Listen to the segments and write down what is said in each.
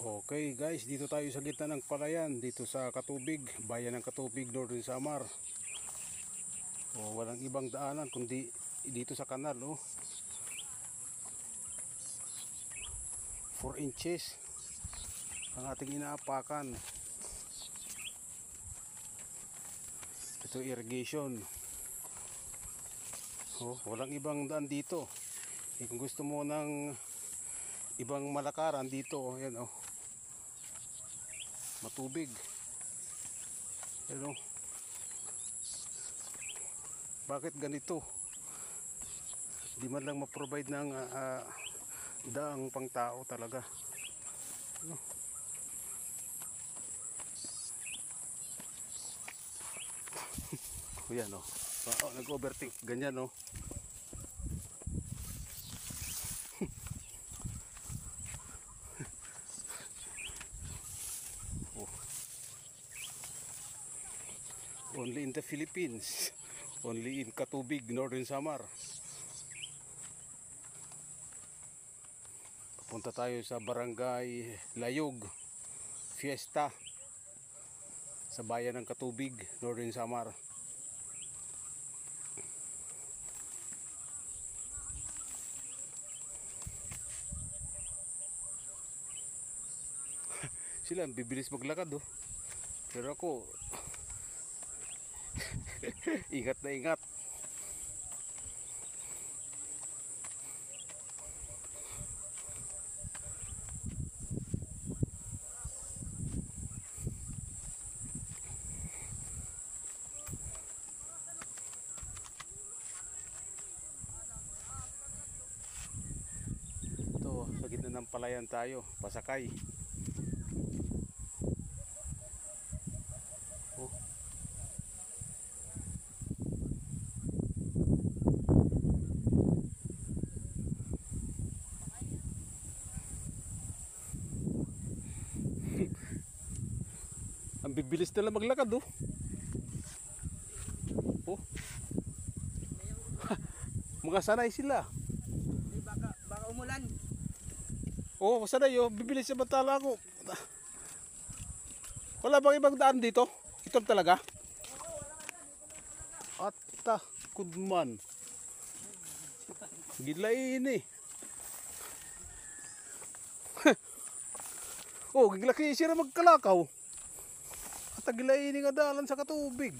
Okay guys, dito tayo sa gitna ng palayan, dito sa Katubig, bayan ng Katubig, Northern Samar. Walang ibang daanan kundi dito sa kanal. 4 inches ang ating inaapakan. Ito irrigation. Walang ibang daan dito. Kung gusto mo ng ibang malakaran dito, yan matubig. Yan bakit ganito? Di man lang ma-provide ng daang pang tao talaga. Yan nag-overtake ganyan Only in the Philippines, only in Katubig, Northern Samar. Papunta tayo sa Barangay Layog Fiesta sa bayan ng Katubig, Northern Samar. Sila ang bibilis maglakad pero ako ingat na ingat. Ito sa gitna ng palayan tayo, pasakay. Ang bibilis nila maglakad mga sanay sila. Baka umulan. Sanay bibilis sa bantala ako. Wala bang ibang daan dito? Ito talaga? Ata kudman. Gilain giglaki sira magkalakaw. At gilain nga dalan sa Katubig.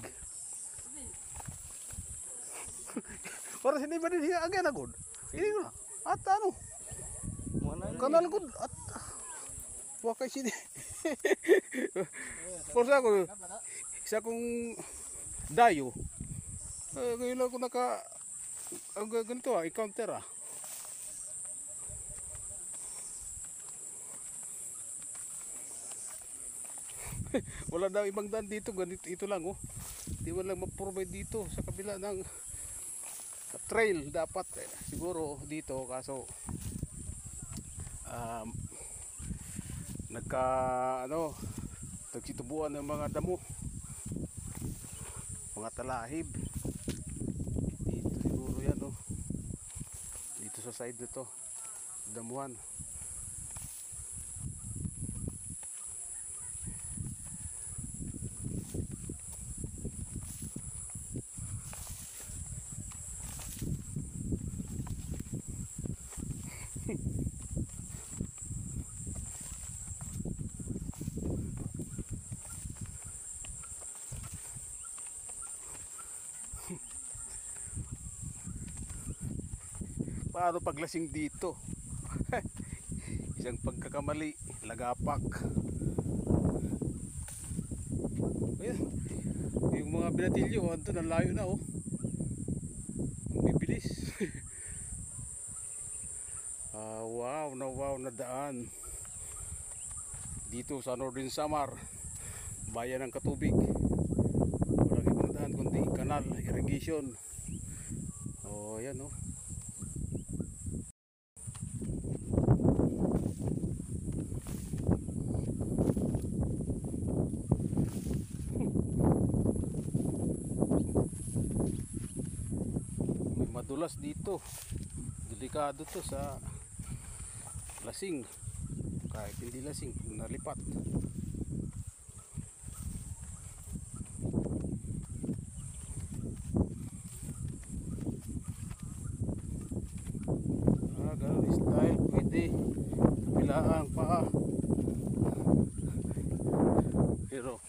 Para sini ba din hiya agad agad? Ini na. At kanal gud at wakay sini. Kursa ko isa kong dayo. Ngayon ako ganito i-counter Wala daw ibang daan dito, ganito ito lang Di man lang ma-provide dito sa kabila ng trail dapat siguro dito, kaso nagsitubuan ng mga damo, mga talahib dito siguro yan dito sa side nito damuhan. Paano paglasing dito? Isang pagkakamali, lagapak. Ayan, yung mga binatilyo andun, ang layo na ang bibilis. Wow na daan dito sa Northern Samar, bayan ng Katubig. Walang ibang daan kundi kanal, irrigation. Yan madulas dito, delikado to sa lasing kahit hindi lasing nalipat. Ganun style pwede kabilaan pa, pero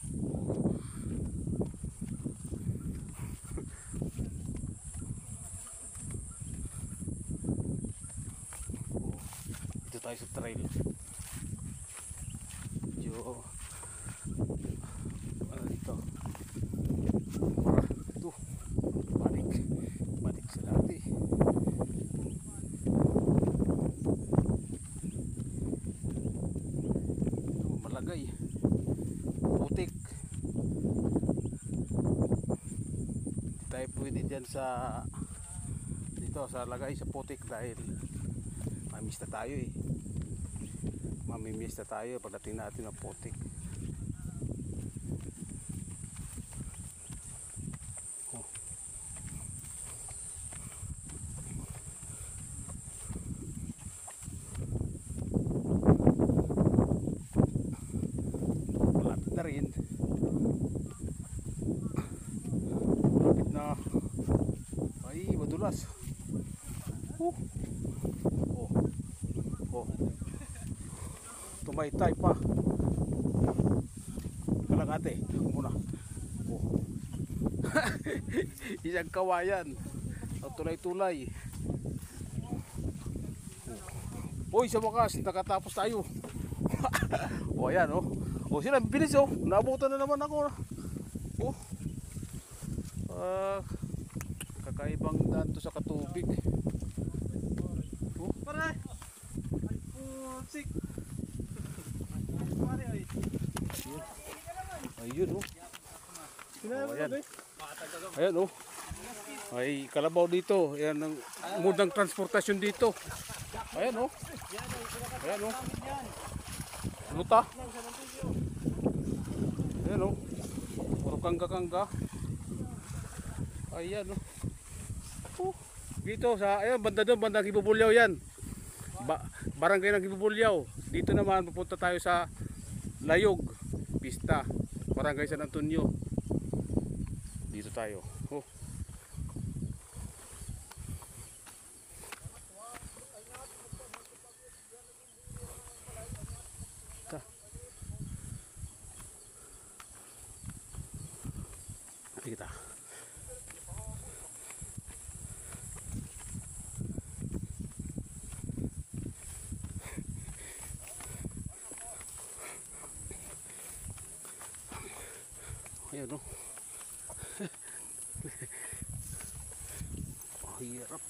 dito tayo sa trail. Medyo ano dito, ito balik sa dati. Ito malagay, putik. Hindi tayo pwede dyan sa dito sa lagay sa putik dahil mamimiss na tayo mamimiss na tayo pagdating natin ng putik. Malapit na rin, malapit na. Ay madulas. Tumaytay pa. Kalangate muna. Isang kawayan ang tulay-tulay. Uy, sa wakas nakatapos tayo. O ayan sila bilis naabutan na naman ako. Kakaibang daan to sa Katubig. Pare! Ay putik! Ayun ayan ay kalabaw dito. Ayan ang mudang transportasyon dito. Ayan luta. Ayan puro kangga. Ayan dito sa ayan banda doon, bandang Hibubulyaw yan. Barangay ng Hibubulyaw. Dito naman pupunta tayo sa Layog Pista, Barangay San Antonio. Dito tayo. Kita. Ayan hirap.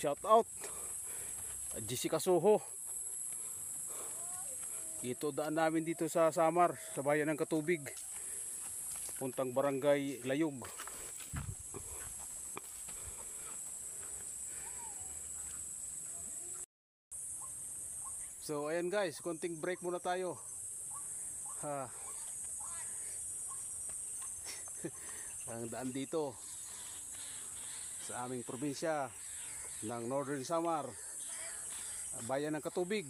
Shout out Jessica Soho. Ito daan namin dito sa Samar, sa bayan ng Katubig, puntang Barangay Layog. So ayan guys, konting break muna tayo. Ang daan dito sa aming probinsya ng Northern Samar, bayan ng Katubig.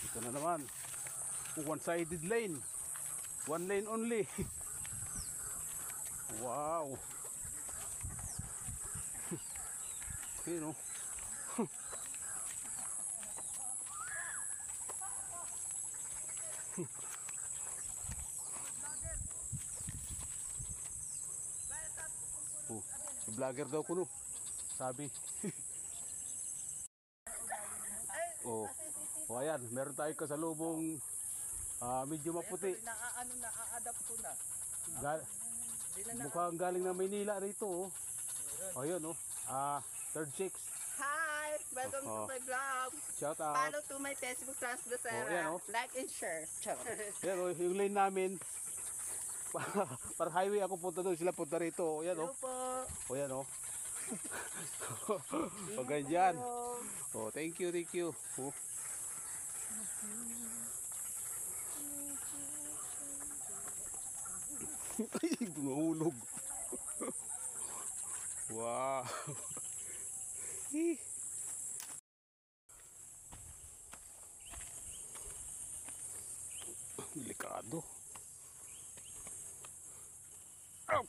Ito na naman, one-sided lane, one lane only. Wow. Yun vlogger daw kuno, sabi. Ayan, meron tayong kasalubong medyo maputi. Na-adapt ko na. Mukhang galing na Maynila rito. Ayun third chicks. Hi! Welcome Oh. to my vlog. Shout out. Follow to my Facebook Trans Oh, yan, Lucera. oh. Like and share. Yan o, yung lane namin. Para highway ako punta doon, sila punta rito. O yan o. Hello po. O yan o. O ganyan. Hello. O, thank you, thank you. O. Ay, bumahulog. Wow. Delikado. Ow!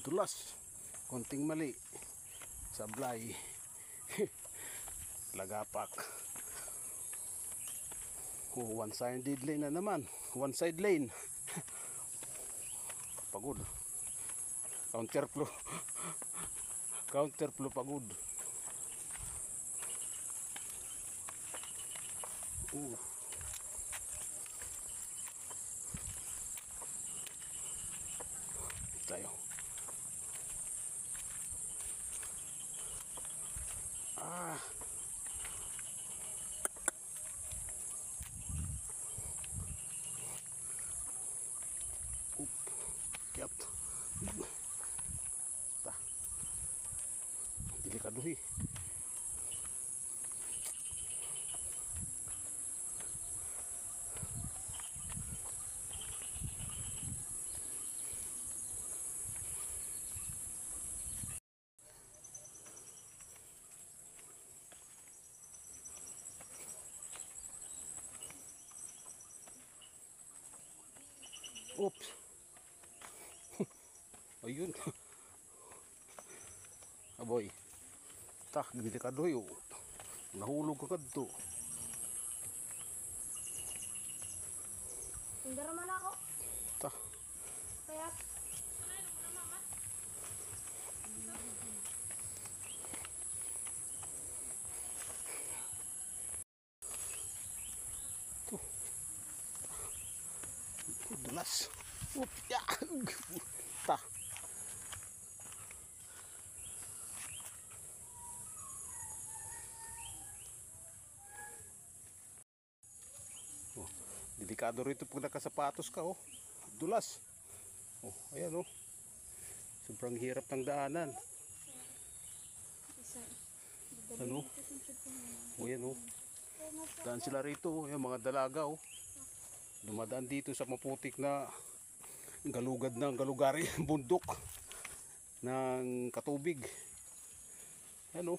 Dulas. Konting mali. Sablay. Lagapak. Oh, one-sided lane na naman. One side lane. Pagod. Counterflow. Counterflow pagod. Tayo. Ah. Kiat. Ta. Delikado eh. Oops. Ayun. Aboy. Tak, delikado eh. Nahulog ka kadto. Hindi naman ako. Ta. Kaya Dulas. Up, ya. Ta. Oh, delikado rito pag nakasapatos ka, oh. Dulas. Oh, ayan, oh. Sobrang hirap ng daanan. isa. Ano? Oh, ayan, oh. Daan sila rito, oh. Ayan, mga dalaga, oh. Dumadaan dito sa maputik na galugad ng galugari, bundok ng katubig. Ano?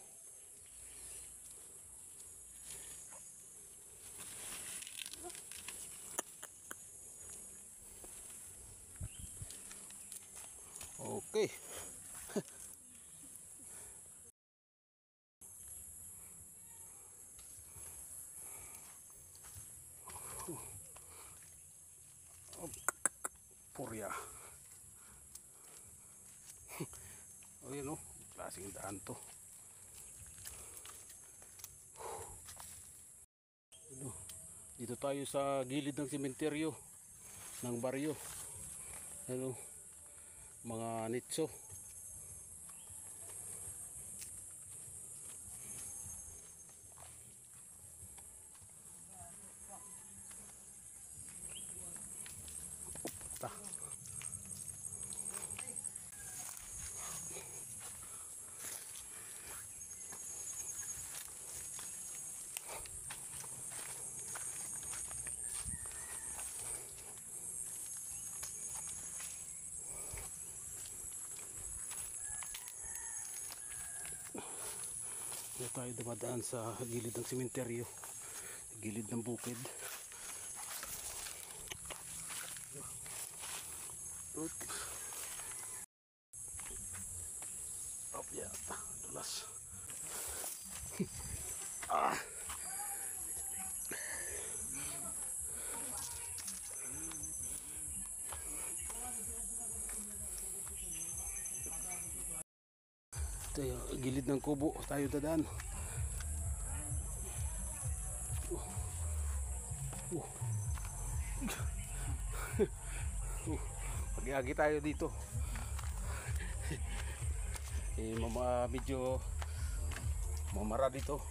Okay. Purya. O yan o, klaseng daan to. Ano, dito tayo sa gilid ng sementeryo ng baryo. Ano, mga nitso. Ta. Dito tayo dumadaan sa gilid ng sementeryo, gilid ng bukid. Up yata, dulas. Ah. Ito yung gilid ng kubo tayo dadaan. Pag-iagi tayo dito. Medyo Mamara dito.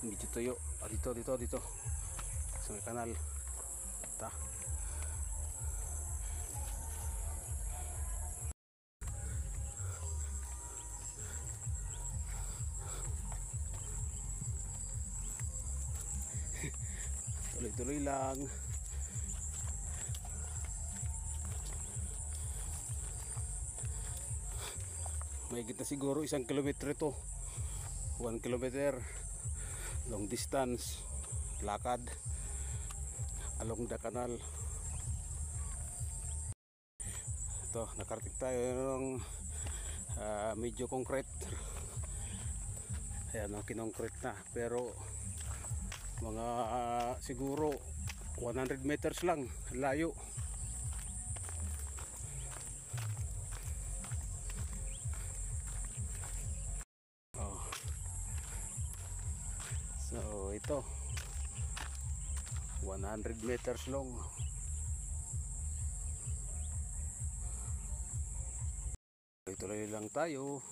Medyo tuyo. Dito. Sa may kanal. Ta. Tuloy-tuloy lang. Mahigit na siguro 1 kilometro ito. 1 kilometer long distance lakad along the canal. Ito, nakarating tayo ng medyo concrete. Ayan, kinongkrete na, pero mga siguro 100 meters lang layo. So ito 100 meters long. Tuloy lang tayo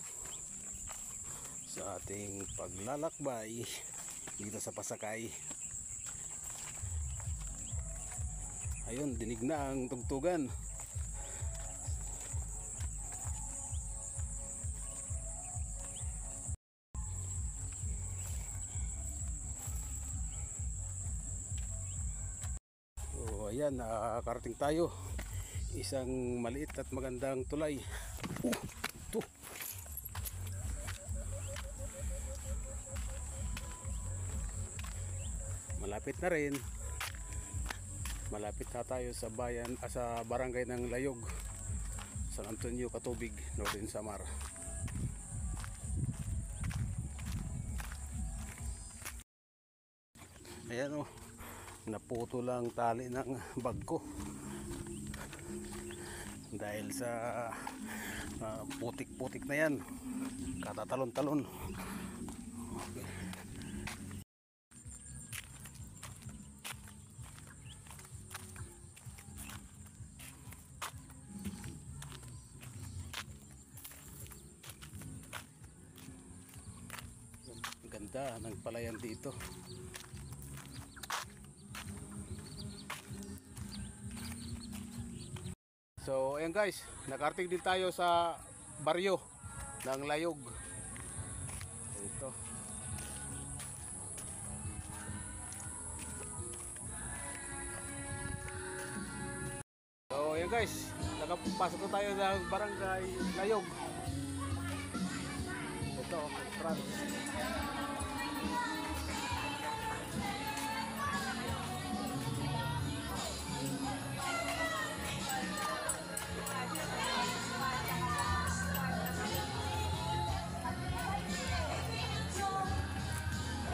sa ating paglalakbay dito sa Pasakay. Ayun, dinig na ang tugtugan. Ayan, nakarating tayo. Isang maliit at magandang tulay. Ito. Malapit na rin. Malapit na tayo sa bayan, sa barangay ng Layog, San Antonio, Katubig, Northern Samar. Ayan, oh. Naputo lang tali ng bag ko dahil sa putik-putik na yan, katatalon-talon. Okay. Ganda ng palayan dito. So ayan guys, nakarating din tayo sa baryo ng Layog. Ito. So ayan guys, nakapasok na tayo ng barangay Layog. Ito, France.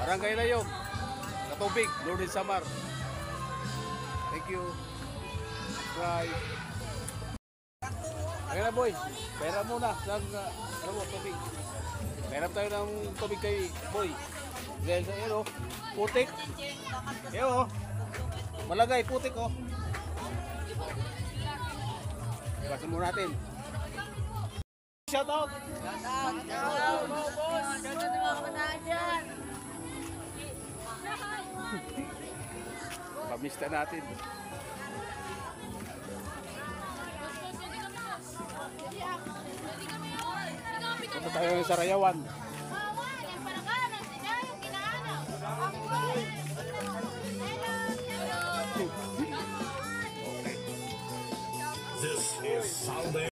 Barangay Layog, Katubig, Northern Samar. Thank you. Bye. Ayan na boy, pera muna ng tubig. Meron tayo ng tubig kay boy. Dahil sa iyo, putik. Iyo, malagay, putik oh. Iwasan muna natin. Shout out! Shout out, boss! Shout out mga kabataan dyan! Pamista natin. Punta tayo sa Rayawan. This is Sunday.